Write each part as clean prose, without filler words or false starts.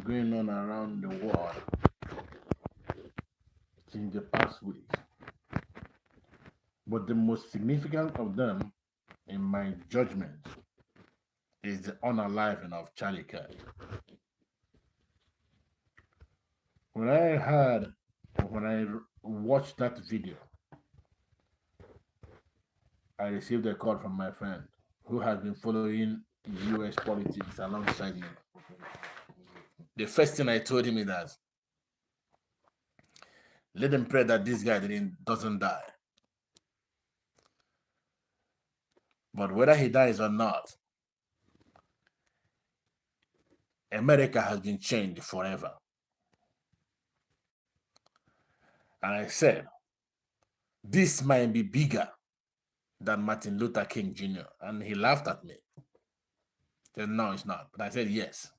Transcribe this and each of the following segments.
going on around the world in the past weeks. But the most significant of them, in my judgment, is the unaliving of Charlie Kirk. When I heard, when I watched that video, I received a call from my friend who has been following US politics alongside me. The first thing I told him is that let him pray that this guy doesn't die. But whether he dies or not, America has been changed forever. And I said, this might be bigger than Martin Luther King Jr. And he laughed at me. He said, no, it's not. But I said, yes.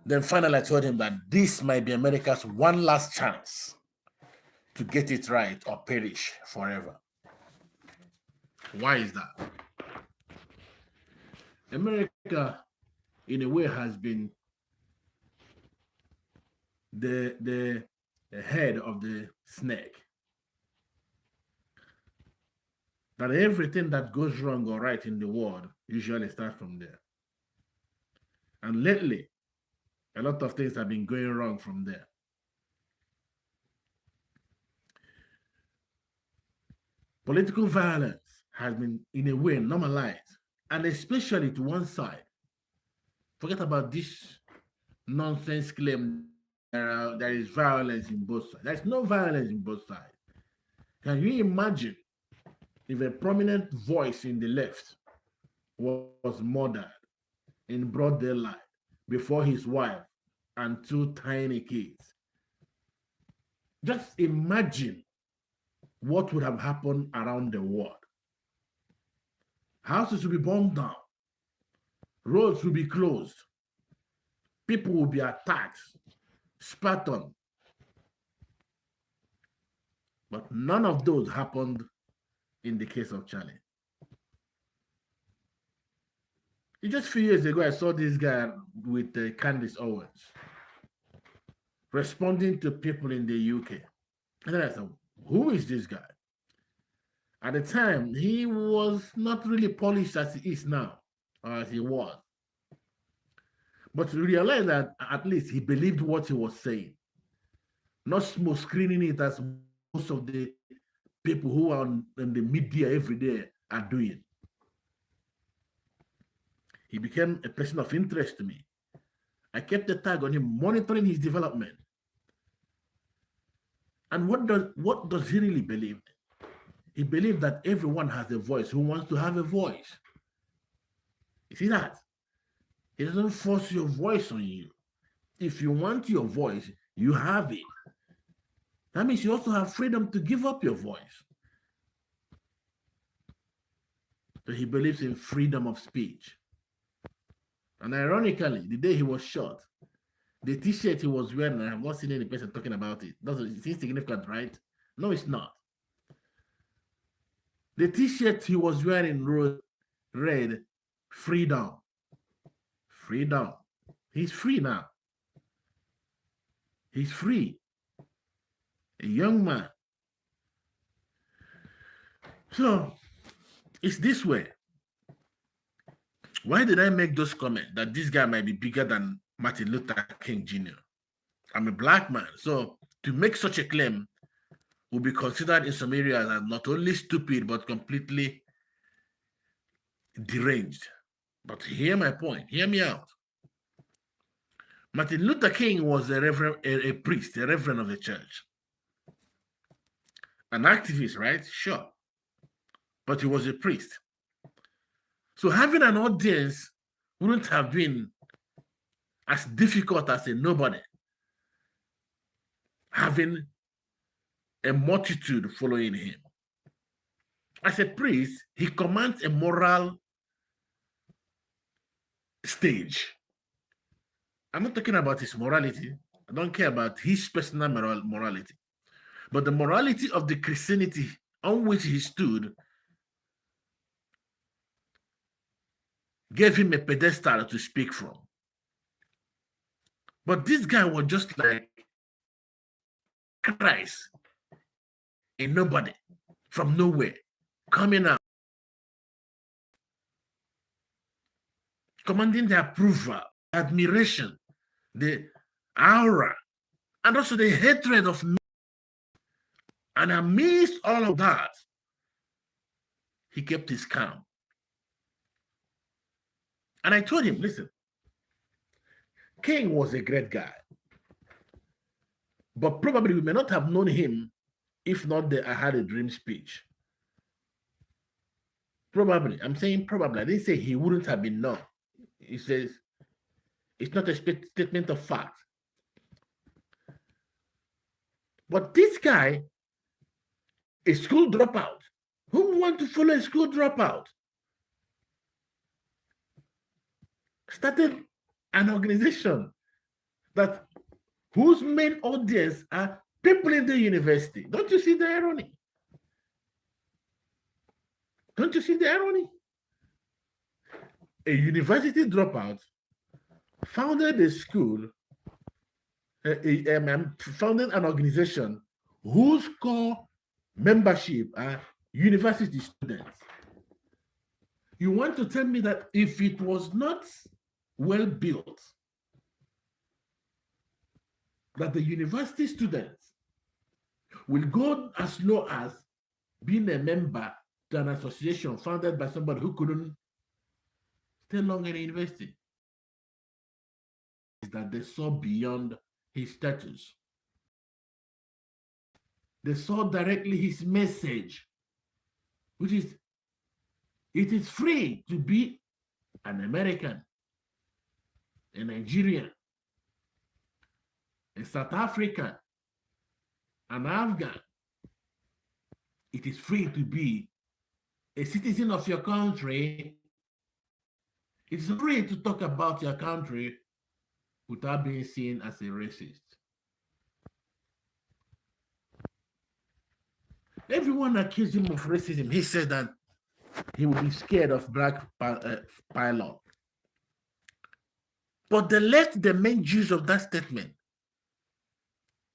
Then finally I told him that this might be America's one last chance to get it right or perish forever. Why is that? America, in a way, has been the head of the snake. That everything that goes wrong or right in the world usually starts from there. And lately, a lot of things have been going wrong from there. Political violence has been, in a way, normalized, and especially to one side. Forget about this nonsense claim there is violence in both sides. There's no violence in both sides. Can you imagine if a prominent voice in the left was murdered in broad daylight before his wife and two tiny kids? Just imagine what would have happened around the world. Houses will be burned down. Roads will be closed. People will be attacked, spat on. But none of those happened in the case of Charlie. Just a few years ago, I saw this guy with Candace Owens responding to people in the UK. And then I thought, who is this guy? At the time, he was not really polished as he is now, or as he was. But to realize that at least he believed what he was saying, not smoke screening it as most of the people who are in the media every day are doing. He became a person of interest to me. I kept the tag on him, monitoring his development. And what does he really believe? He believed that everyone has a voice who wants to have a voice. You see that? He doesn't force your voice on you. If you want your voice, you have it. That means you also have freedom to give up your voice. So he believes in freedom of speech. And ironically, the day he was shot, the t-shirt he was wearing, I have not seen any person talking about it. It's insignificant, right? No, it's not. The t-shirt he was wearing read, freedom. Freedom. He's free now. He's free. A young man. So, it's this way. Why did I make those comments that this guy might be bigger than Martin Luther King Jr.? I'm a black man, so to make such a claim will be considered in some areas as not only stupid, but completely deranged. But hear my point, hear me out. Martin Luther King was a priest, a reverend of the church. An activist, right? Sure. But he was a priest. So having an audience wouldn't have been as difficult as a nobody having a multitude following him. As a priest, he commands a moral stage. I'm not talking about his morality. I don't care about his personal morality. But the morality of the Christianity on which he stood gave him a pedestal to speak from. But this guy was just like Christ, a nobody from nowhere, coming out, commanding the approval, admiration, the aura, and also the hatred of men. And amidst all of that, he kept his calm. And I told him, listen, King was a great guy, but probably we may not have known him if not the I had a dream speech. Probably, I'm saying probably. I didn't say he wouldn't have been known. He says it's not a statement of fact. But this guy, a school dropout, who want to follow a school dropout, started an organization that whose main audience are people in the university. Don't you see the irony? Don't you see the irony? A university dropout founded a school, founded an organization whose core membership are university students. You want to tell me that if it was not well built, that the university students will go as low as being a member to an association founded by somebody who couldn't stay long in the university? Is that they saw beyond his status. They saw directly his message, which is it is free to be an American, a Nigerian, a South African, an Afghan. It is free to be a citizen of your country. It's free to talk about your country without being seen as a racist. Everyone accused him of racism. He said that he would be scared of black pilot. But they left the main use of that statement.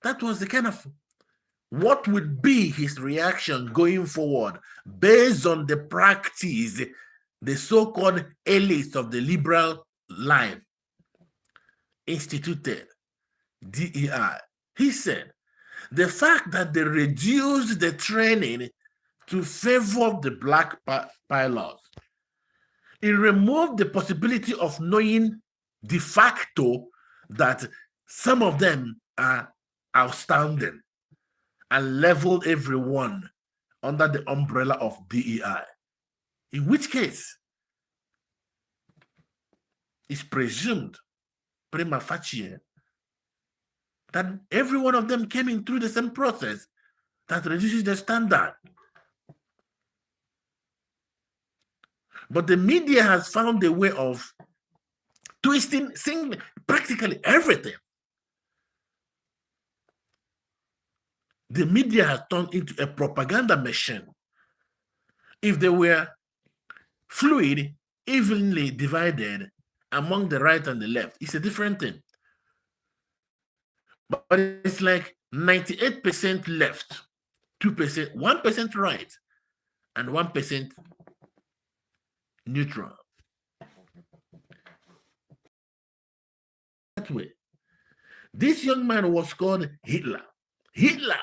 That was the kind of what would be his reaction going forward based on the practice the so-called elites of the liberal life instituted, DEI. He said, the fact that they reduced the training to favor the black pilots, it removed the possibility of knowing de facto that some of them are outstanding and leveled everyone under the umbrella of DEI. In which case, it's presumed, prima facie, that every one of them came in through the same process that reduces the standard. But the media has found a way of twisting practically everything. The media has turned into a propaganda machine. If they were fluid, evenly divided among the right and the left, it's a different thing. But it's like 98% left, 2%, 1% right, and 1% neutral. That way. This young man was called Hitler. Hitler.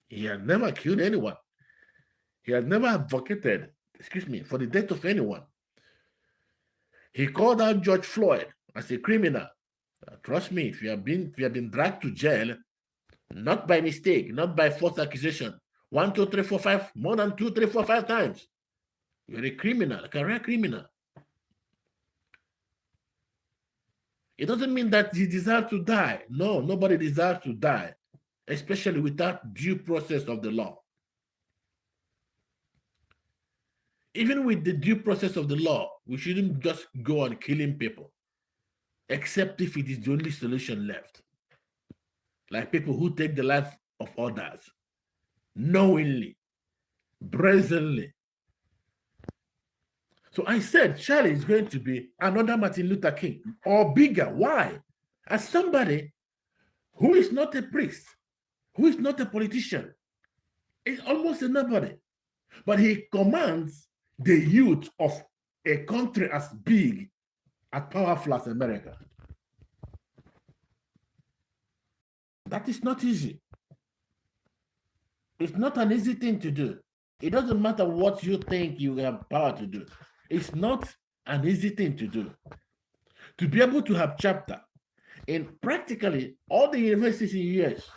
He had never killed anyone. He had never advocated, for the death of anyone. He called out George Floyd as a criminal. Trust me, if you have been dragged to jail, not by mistake, not by false accusation, 1, 2, 3, 4, 5, more than 2, 3, 4, 5 times, you're a criminal, a career criminal. It doesn't mean that he deserves to die. No, nobody deserves to die, especially without due process of the law. Even with the due process of the law, we shouldn't just go on killing people, except if it is the only solution left. Like people who take the life of others, knowingly, brazenly. So I said, Charlie is going to be another Martin Luther King or bigger. Why? As somebody who is not a priest, who is not a politician, is almost a nobody. But he commands the youth of a country as big, as powerful as America. That is not easy. It's not an easy thing to do. It doesn't matter what you think you have power to do. It's not an easy thing to do. To be able to have chapter in practically all the universities in the US,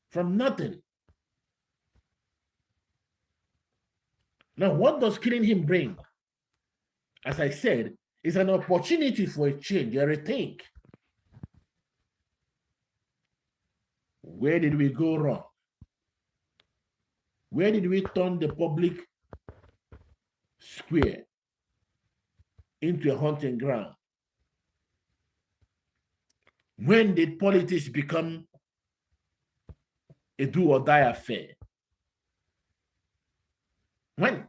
from nothing. Now, what does killing him bring? As I said, it's an opportunity for a change, a rethink. Where did we go wrong? Where did we turn the public square into a hunting ground? When did politics become a do or die affair? When?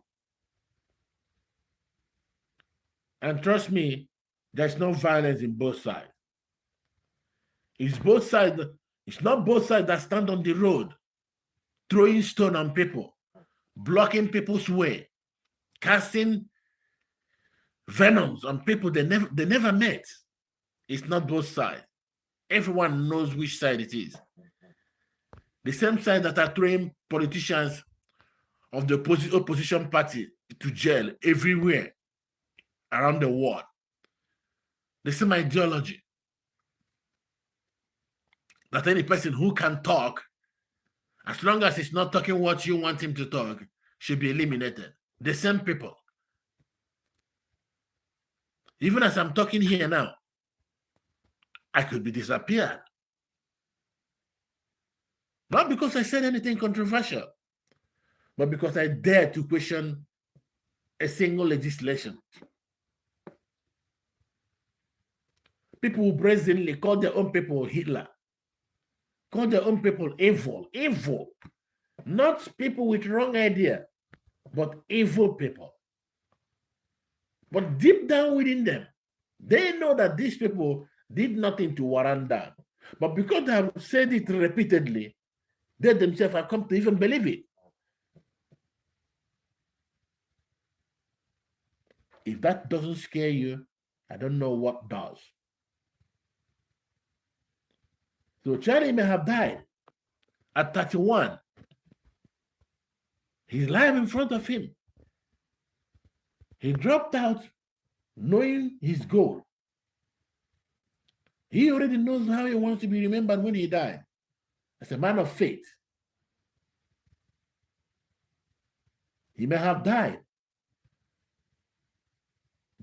And trust me, there's no violence in both sides. It's both sides. It's not both sides that stand on the road, throwing stone on people, blocking people's way, casting venoms on people they never met. It's not both sides. Everyone knows which side it is. The same side that are throwing politicians of the opposition party to jail everywhere around the world. The same ideology that any person who can talk, as long as he's not talking what you want him to talk, should be eliminated. The same people. Even as I'm talking here now, I could be disappeared. Not because I said anything controversial, but because I dared to question a single legislation. People who brazenly call their own people Hitler, call their own people evil. Not people with wrong idea, but evil people. But deep down within them, they know that these people did nothing to warrant that. But because they have said it repeatedly, they themselves have come to even believe it. If that doesn't scare you, I don't know what does. So Charlie may have died at 31. He's live in front of him. He dropped out knowing his goal. He already knows how he wants to be remembered when he died, as a man of faith. He may have died,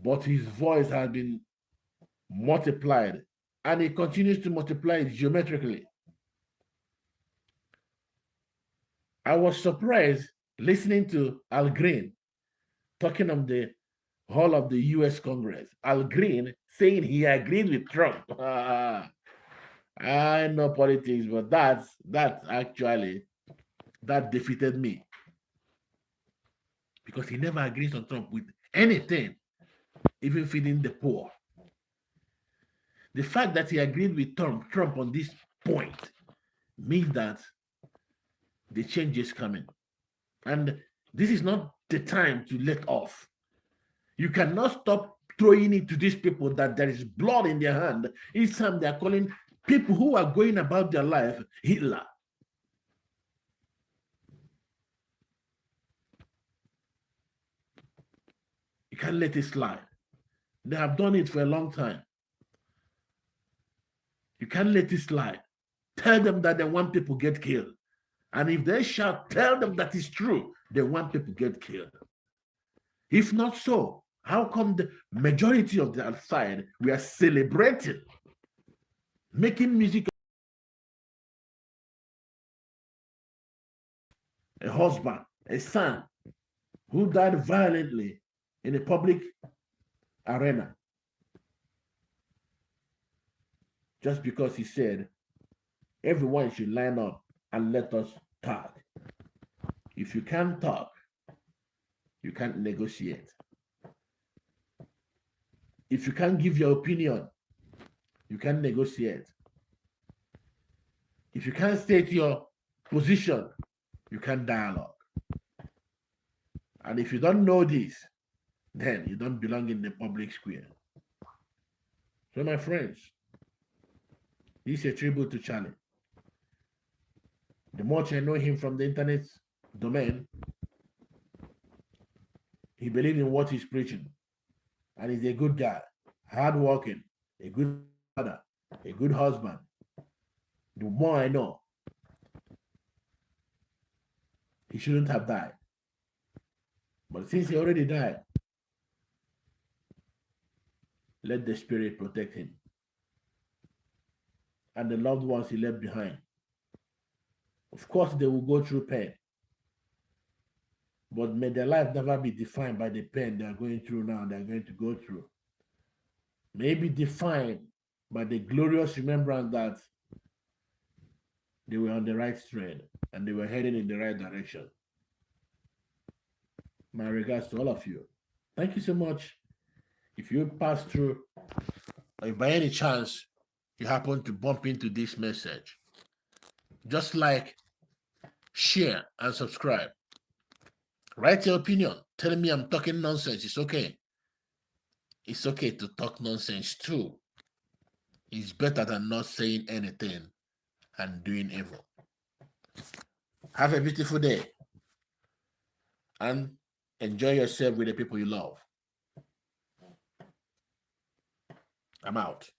but his voice has been multiplied, and it continues to multiply geometrically. I was surprised listening to Al Green talking on the hall of the US Congress. Al Green saying he agreed with Trump. I know politics, but that defeated me. Because he never agrees on Trump with anything, even feeding the poor. The fact that he agreed with Trump on this point means that the change is coming. And this is not the time to let off. You cannot stop throwing it to these people that there is blood in their hand. Each time they are calling people who are going about their life Hitler. You can't let it slide. They have done it for a long time. You can't let it slide. Tell them that they want people get killed. And if they shout, tell them that it's true. They want people get killed. If not so, how come the majority of the outside we are celebrating, making music? A husband, a son who died violently in a public arena just because he said everyone should line up and let us talk. If you can't talk, you can't negotiate. If you can't give your opinion, you can't negotiate. If you can't state your position, you can't dialogue. And if you don't know this, then you don't belong in the public square. So, my friends, this is a tribute to Charlie. The much I know him from the internet domain, he believes in what he's preaching. And he's a good guy, hardworking, a good father, a good husband. The more I know, he shouldn't have died. But since he already died, let the spirit protect him and the loved ones he left behind. Of course, they will go through pain, but may their life never be defined by the pain they are going through now, they are going to go through. May be defined by the glorious remembrance that they were on the right thread and they were heading in the right direction. My regards to all of you. Thank you so much. If you pass through, or if by any chance you happen to bump into this message, just like, share, and subscribe. Write your opinion. Tell me I'm talking nonsense. It's okay. It's okay to talk nonsense too. It's better than not saying anything and doing evil. Have a beautiful day and enjoy yourself with the people you love. I'm out.